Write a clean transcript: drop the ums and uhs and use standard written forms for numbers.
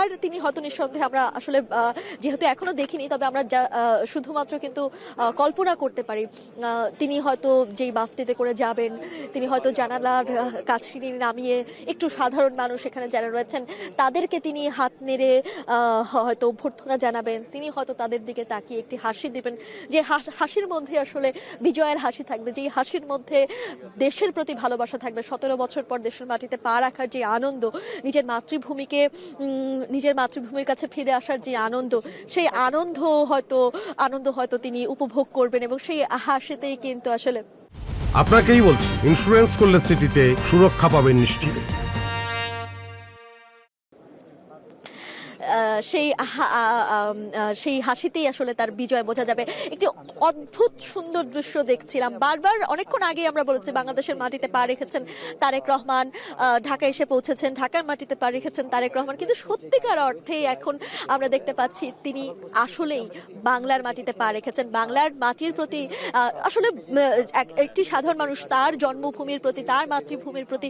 তার তিনি হয়তো নিঃসন্দেহে আমরা আসলে যেহেতু এখনো দেখিনি, তবে আমরা শুধুমাত্র কিন্তু কল্পনা করতে পারি তিনি হয়তো যেই বাসটিতে করে যাবেন, তিনি হয়তো জানালার কাছে নামিয়ে একটু সাধারণ মানুষ এখানে যারা রয়েছেন তাদেরকে তিনি হাত নেড়ে হয়তো অভ্যর্থনা জানাবেন, তিনি হয়তো তাদের দিকে তাকিয়ে একটি হাসি দিবেন, যে হাসির মধ্যে আসলে বিজয়ের হাসি থাকবে, যে হাসির মধ্যে দেশের প্রতি ভালোবাসা থাকবে। 17 বছর পর দেশের মাটিতে পা রাখার যে আনন্দ, নিজের মাতৃভূমির কাছে ফিরে আসার যে আনন্দ, সেই আনন্দ হয়তো তিনি উপভোগ করবেন, এবং সেই হাসিতেই কিন্তু আসলে আপনাকেই বলছি, ইন্স্যুরেন্স করলে সিটিতে সুরক্ষা পাবেন নিশ্চিত। সেই হাসিতেই আসলে তার বিজয় বোঝা যাবে। একটি অদ্ভুত সুন্দর দৃশ্য দেখছিলাম, বারবার অনেকক্ষণ আগে আমরা বলেছি বাংলাদেশের মাটিতে পা রেখেছেন তারেক রহমান, ঢাকায় এসে পৌঁছেছেন, ঢাকার মাটিতে পা রেখেছেন তারেক রহমান, কিন্তু সত্যিকার অর্থে এখন আমরা দেখতে পাচ্ছি তিনি আসলেই বাংলার মাটিতে পা রেখেছেন। বাংলার মাটির প্রতি আসলে একটি সাধারণ মানুষ তার জন্মভূমির প্রতি, তার মাতৃভূমির প্রতি